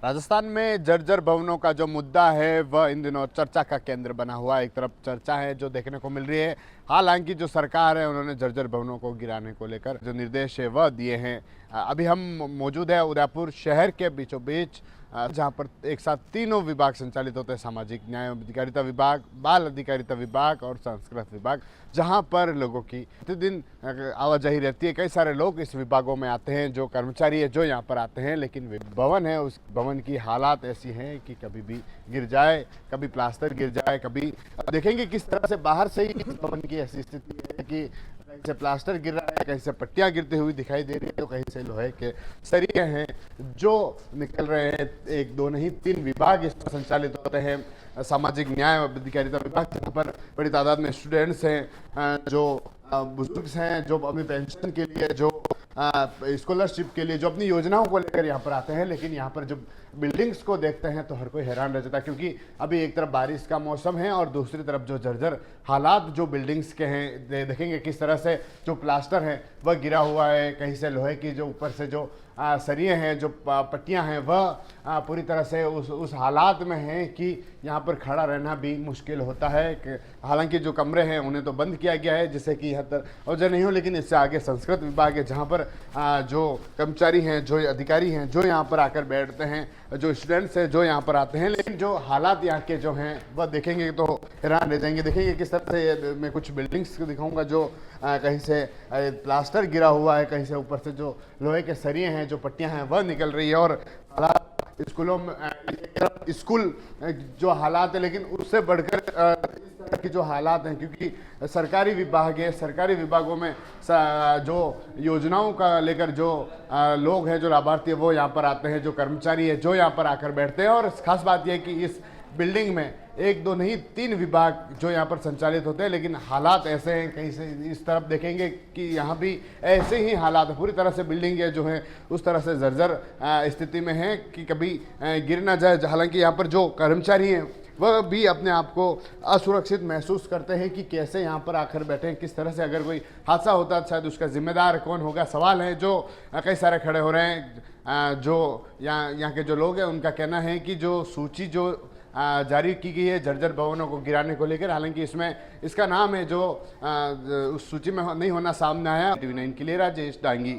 राजस्थान में जर्जर भवनों का जो मुद्दा है वह इन दिनों चर्चा का केंद्र बना हुआ है। एक तरफ चर्चा है जो देखने को मिल रही है। हालांकि जो सरकार है उन्होंने जर्जर भवनों को गिराने को लेकर जो निर्देश है वह दिए हैं। अभी हम मौजूद है उदयपुर शहर के बीचों बीच, जहां पर एक साथ तीनों विभाग संचालित होते हैं, सामाजिक न्याय अधिकारिता विभाग, बाल अधिकारिता विभाग और संस्कृत विभाग, जहां पर लोगों की प्रतिदिन आवाजाही रहती है। कई सारे लोग इस विभागों में आते हैं, जो कर्मचारी है जो यहाँ पर आते हैं, लेकिन भवन है उस भवन की हालात ऐसी हैं कि कभी भी गिर जाए, कभी प्लास्टर गिर जाए, कभी देखेंगे किस तरह से बाहर से ही इस भवन की ऐसी स्थिति है कि कहीं से प्लास्टर गिर रहा है, कहीं से पट्टियां गिरती हुई दिखाई दे रही है, तो कहीं से लोहे के सरिये हैं जो निकल रहे हैं। एक दो नहीं, तीन विभाग इस पर संचालित होते हैं। सामाजिक न्याय और अधिकारिता विभाग, जहाँ पर बड़ी तादाद में स्टूडेंट्स हैं, जो बुजुर्ग हैं, जो अपनी पेंशन के लिए, जो स्कॉलरशिप के लिए, जो अपनी योजनाओं को लेकर यहाँ पर आते हैं। लेकिन यहाँ पर जब बिल्डिंग्स को देखते हैं तो हर कोई हैरान रह जाता है, क्योंकि अभी एक तरफ बारिश का मौसम है और दूसरी तरफ जो जर्जर हालात जो बिल्डिंग्स के हैं, देखेंगे किस तरह से जो प्लास्टर है वह गिरा हुआ है, कहीं से लोहे की जो ऊपर से जो सरिये हैं, जो पट्टियां हैं, वह पूरी तरह से उस हालात में हैं कि यहाँ पर खड़ा रहना भी मुश्किल होता है। हालांकि जो कमरे हैं उन्हें तो बंद किया गया है जिससे कि यहाँ तक अवजय नहीं हो, लेकिन इससे आगे संस्कृत विभाग है, जहाँ पर जो कर्मचारी हैं, जो अधिकारी हैं, जो यहाँ पर आकर बैठते हैं, जो स्टूडेंट्स हैं जो यहाँ पर आते हैं। लेकिन जो हालात यहाँ के जो हैं वह देखेंगे तो हैरान रह जाएंगे। देखेंगे किस तरह से मैं कुछ बिल्डिंग्स दिखाऊंगा जो कहीं से प्लास्टर गिरा हुआ है, कहीं से ऊपर से जो लोहे के सरिये हैं, जो पट्टियां हैं वह निकल रही है। और हालात स्कूलों में, स्कूल जो हालात है, लेकिन उससे बढ़कर इस तरह की जो हालात हैं, क्योंकि सरकारी विभाग है, सरकारी विभागों में जो योजनाओं का लेकर जो लोग हैं, जो लाभार्थी है, वो यहाँ पर आते हैं, जो कर्मचारी है जो यहाँ पर आकर बैठते हैं। और खास बात यह है कि इस बिल्डिंग में एक दो नहीं, तीन विभाग जो यहाँ पर संचालित होते हैं। लेकिन हालात ऐसे हैं, कहीं से इस तरफ देखेंगे कि यहाँ भी ऐसे ही हालात है, पूरी तरह से बिल्डिंग जो है उस तरह से जर्जर स्थिति में है कि कभी गिर ना जाए। हालांकि यहाँ पर जो कर्मचारी हैं वह भी अपने आप को असुरक्षित महसूस करते हैं कि कैसे यहाँ पर आकर बैठे हैं, किस तरह से अगर कोई हादसा होता है शायद उसका जिम्मेदार कौन होगा। सवाल है जो कई सारे खड़े हो रहे हैं। जो यहाँ के जो लोग हैं उनका कहना है कि जो सूची जो जारी की गई है जर्जर भवनों को गिराने को लेकर, हालांकि इसमें इसका नाम है जो उस सूची में नहीं होना सामने आया। TV9 के लिए राजेश डांगी।